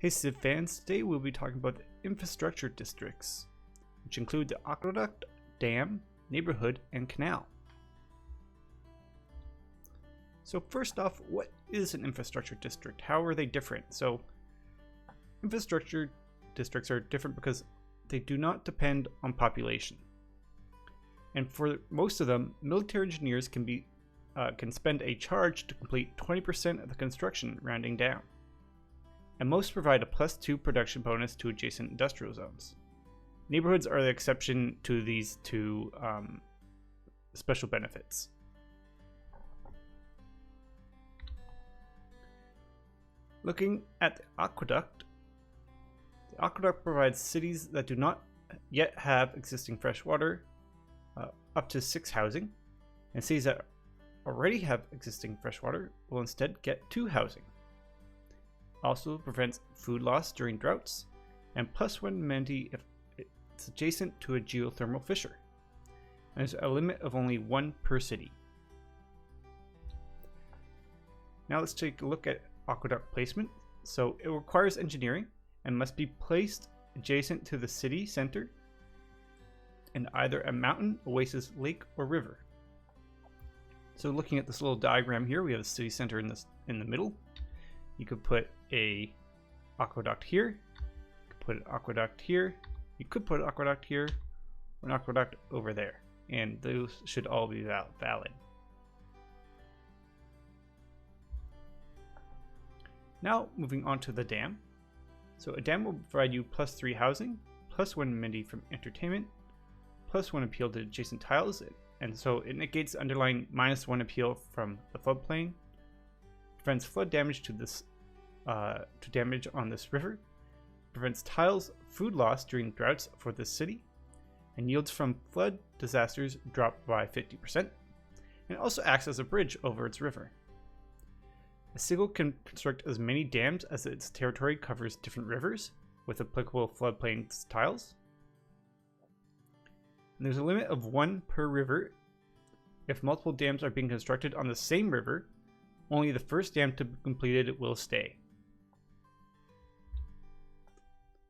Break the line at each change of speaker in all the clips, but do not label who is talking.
Hey Civ fans, today we'll be talking about the infrastructure districts, which include the Aqueduct, Dam, Neighbourhood, and Canal. So first off, what is an infrastructure district? How are they different? So infrastructure districts are different because they do not depend on population. And for most of them, military engineers can spend a charge to complete 20% of the construction, rounding down. And most provide a +2 production bonus to adjacent industrial zones. Neighborhoods are the exception to these two special benefits. Looking at the aqueduct provides cities that do not yet have existing fresh water up to 6 housing, and cities that already have existing fresh water will instead get 2 housing. Also prevents food loss during droughts, and +1 amenity if it's adjacent to a geothermal fissure. And there's a limit of only 1 per city. Now let's take a look at aqueduct placement. So it requires engineering and must be placed adjacent to the city center and either a mountain, oasis, lake, or river. So looking at this little diagram here, we have the city center in the middle. You could put a aqueduct here, you could put an aqueduct here, you could put an aqueduct here, or an aqueduct over there, and those should all be valid. Now moving on to the dam. So a dam will provide you +3 housing, +1 amenity from entertainment, +1 appeal to adjacent tiles, and so it negates the underlying -1 appeal from the floodplain, prevents flood damage to damage on this river, prevents tiles food loss during droughts for this city, and yields from flood disasters drop by 50%, and also acts as a bridge over its river. A city can construct as many dams as its territory covers different rivers with applicable floodplain tiles. And there's a limit of 1 per river. If multiple dams are being constructed on the same river, only the first dam to be completed will stay.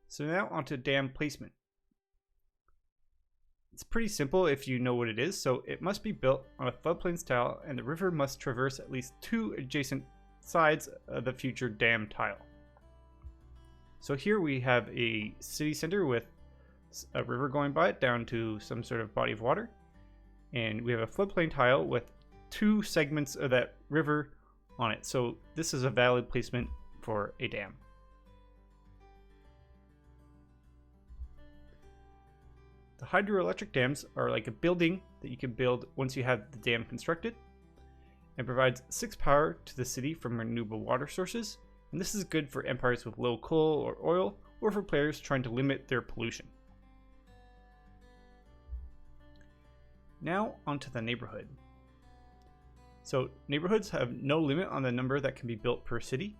So now onto dam placement. It's pretty simple if you know what it is. So it must be built on a floodplain style, and the river must traverse at least 2 adjacent sides of the future dam tile. So here we have a city center with a river going by it down to some sort of body of water, and we have a floodplain tile with 2 segments of that river on it. So this is a valid placement for a dam. The hydroelectric dams are like a building that you can build once you have the dam constructed, and provides 6 power to the city from renewable water sources, and this is good for empires with low coal or oil, or for players trying to limit their pollution. Now onto the neighborhood. So neighborhoods have no limit on the number that can be built per city,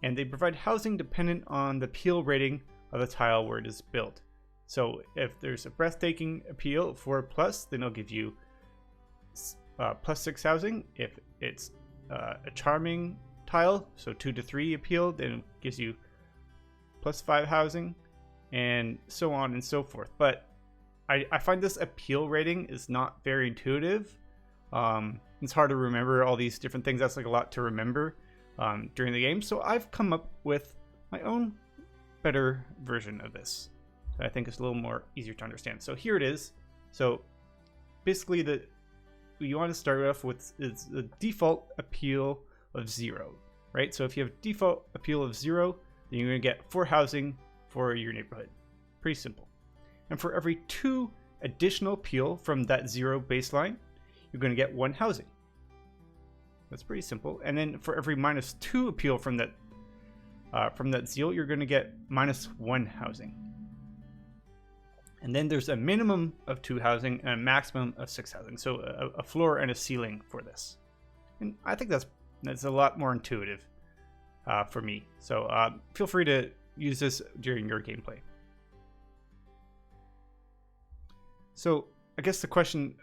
and they provide housing dependent on the appeal rating of the tile where it is built. So if there's a breathtaking appeal 4+, then it'll give you +6 housing. If it's a charming tile, so 2 to 3 appeal, then it gives you +5 housing, and so on and so forth. But I find this appeal rating is not very intuitive. It's hard to remember all these different things. That's like a lot to remember during the game. So I've come up with my own better version of this that I think is a little more easier to understand. So here it is. So basically you want to start off with is the default appeal of 0, right? So if you have default appeal of 0, then you're going to get 4 housing for your neighborhood. Pretty simple. And for every 2 additional appeal from that 0 baseline, you're going to get 1 housing. That's pretty simple. And then for every -2 appeal from that 0, you're going to get -1 housing. And then there's a minimum of 2 housing and a maximum of 6 housing. So a floor and a ceiling for this. And I think that's a lot more intuitive for me. So feel free to use this during your gameplay. So I guess the question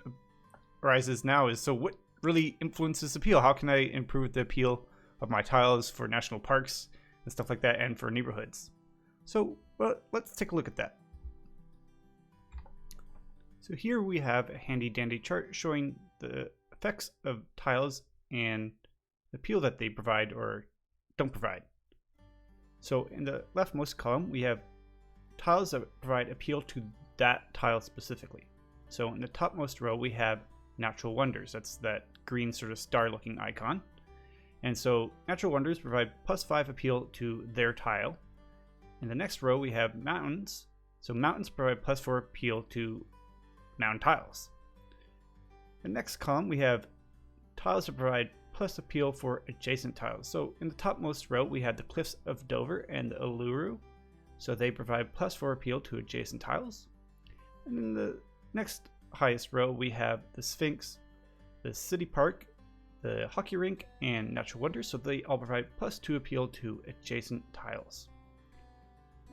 arises now is, so what really influences appeal? How can I improve the appeal of my tiles for national parks and stuff like that, and for neighborhoods. So well, let's take a look at that. So here we have a handy dandy chart showing the effects of tiles and the appeal that they provide or don't provide. So in the leftmost column, we have tiles that provide appeal to that tile specifically. So in the topmost row, we have natural wonders. That's that green sort of star looking icon. And so natural wonders provide +5 appeal to their tile. In the next row, we have mountains. So mountains provide +4 appeal to mountain tiles. The next column, we have tiles that provide plus appeal for adjacent tiles. So in the topmost row, we have the Cliffs of Dover and the Uluru. So they provide +4 appeal to adjacent tiles. And in the next highest row, we have the Sphinx, the City Park, the Hockey Rink, and Natural Wonders. So they all provide +2 appeal to adjacent tiles.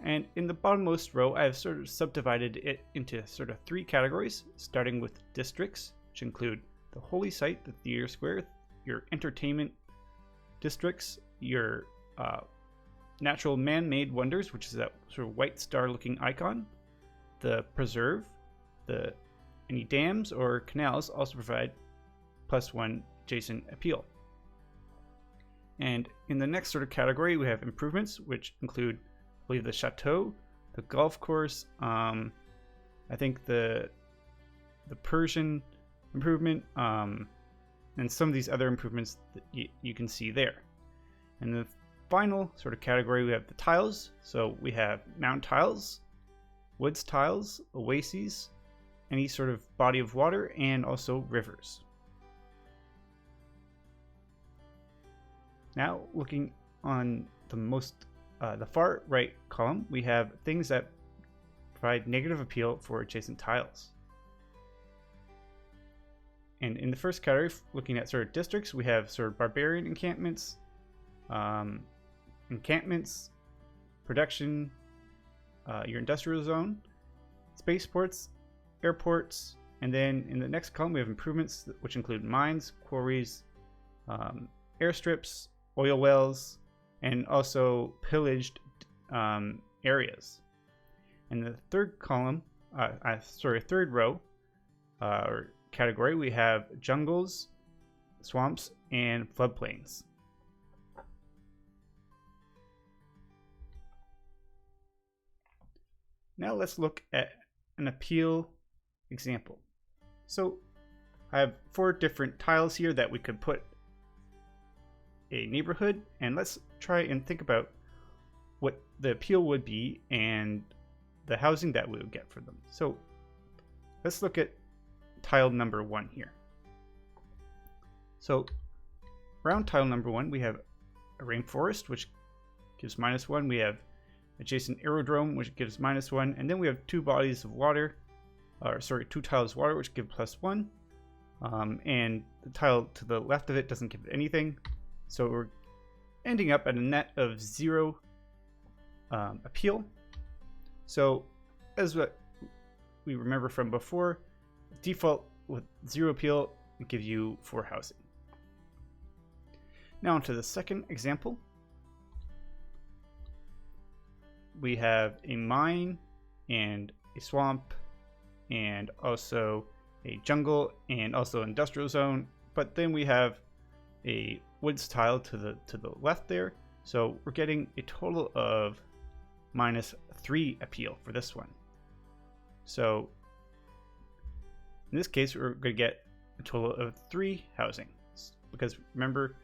And in the bottommost row, I have sort of subdivided it into sort of 3 categories, starting with districts, which include the Holy Site, the Theater Square, your entertainment districts, your natural man-made wonders, which is that sort of white star-looking icon, the preserve, any dams or canals also provide +1 adjacent appeal. And in the next sort of category, we have improvements, which include, I believe, the chateau, the golf course, I think the Persian improvement, and some of these other improvements that you can see there. And the final sort of category, we have the tiles. So we have mountain tiles, woods tiles, oases, any sort of body of water, and also rivers. Now looking on the far right column, we have things that provide negative appeal for adjacent tiles. And in the first category, looking at sort of districts, we have sort of barbarian encampments, production, your industrial zone, spaceports, airports, and then in the next column we have improvements, which include mines, quarries, airstrips, oil wells, and also pillaged areas. In the third column, third row, or category, we have jungles, swamps, and floodplains. Now let's look at an appeal example. So I have 4 different tiles here that we could put a neighborhood, and let's try and think about what the appeal would be and the housing that we would get for them. So let's look at tile number 1 here. So around tile number 1, we have a rainforest, which gives -1. We have adjacent aerodrome, which gives -1, and then we have 2 bodies of water, 2 tiles of water, which give +1, and the tile to the left of it doesn't give anything. So we're ending up at a net of 0 appeal. So as what we remember from before, default with 0 appeal will give you 4 housing. Now onto the second example. We have a mine and a swamp and also a jungle and also industrial zone, but then we have a woods tile to the left there. So we're getting a total of -3 appeal for this one. So in this case, we're going to get a total of 3 housing, because remember,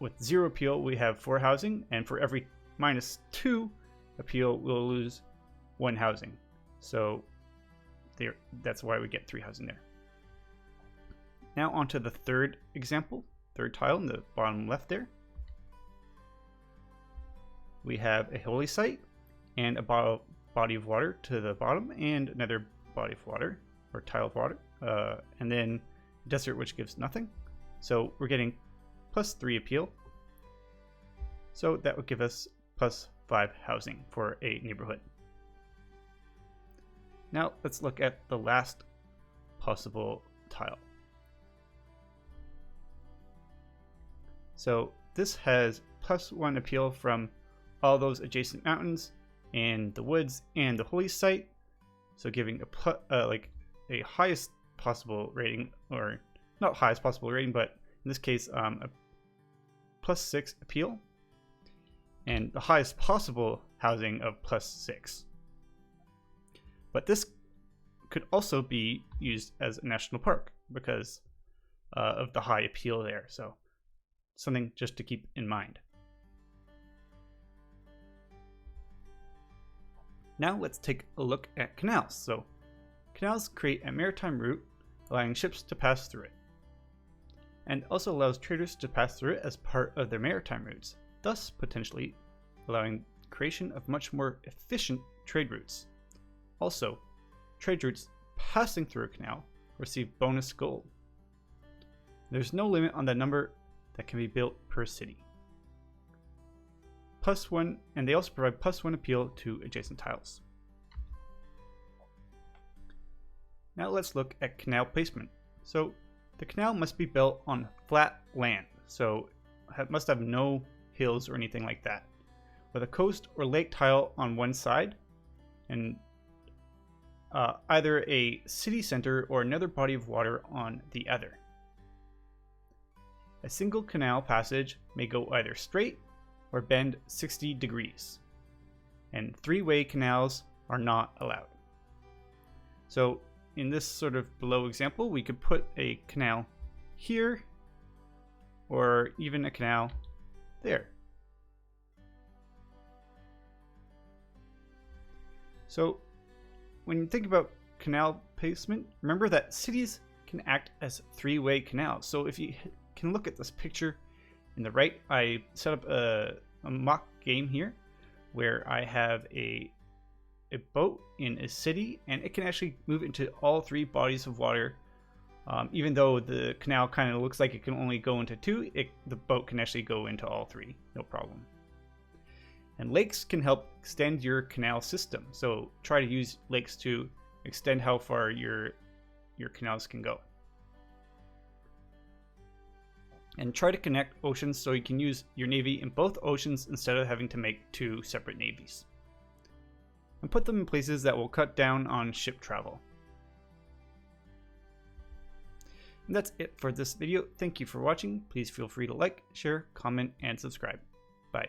with 0 appeal, we have 4 housing, and for every -2 appeal, we'll lose 1 housing. So that's why we get 3 housing there. Now onto the third example, third tile in the bottom left there. We have a holy site and a body of water to the bottom, and another body of water or tile of water, and then desert, which gives nothing. So we're getting +3 appeal. So that would give us +5 housing for a neighborhood. Now let's look at the last possible tile. So this has +1 appeal from all those adjacent mountains and the woods and the holy site, so giving a highest possible rating, or not highest possible rating, but in this case a +6 appeal, and the highest possible housing of +6. But this could also be used as a national park because of the high appeal there, so something just to keep in mind. Now let's take a look at canals. So canals create a maritime route, allowing ships to pass through it, and also allows traders to pass through it as part of their maritime routes, thus potentially allowing creation of much more efficient trade routes. Also, trade routes passing through a canal receive bonus gold. There's no limit on the number that can be built per city. +1, and they also provide +1 appeal to adjacent tiles. Now let's look at canal placement. So the canal must be built on flat land, so it must have no hills or anything like that, with a coast or lake tile on one side, and either a city center or another body of water on the other. A single canal passage may go either straight or bend 60 degrees, and three-way canals are not allowed. So in this sort of below example, we could put a canal here, or even a canal there. So when you think about canal placement, remember that cities can act as three-way canals. So if you can look at this picture in the right, I set up a mock game here where I have a boat in a city, and it can actually move into all three bodies of water. Even though the canal kind of looks like it can only go into two, the boat can actually go into all three, no problem. And lakes can help extend your canal system, so try to use lakes to extend how far your canals can go. And try to connect oceans so you can use your navy in both oceans instead of having to make two separate navies. And put them in places that will cut down on ship travel. And that's it for this video. Thank you for watching. Please feel free to like, share, comment, and subscribe. Bye.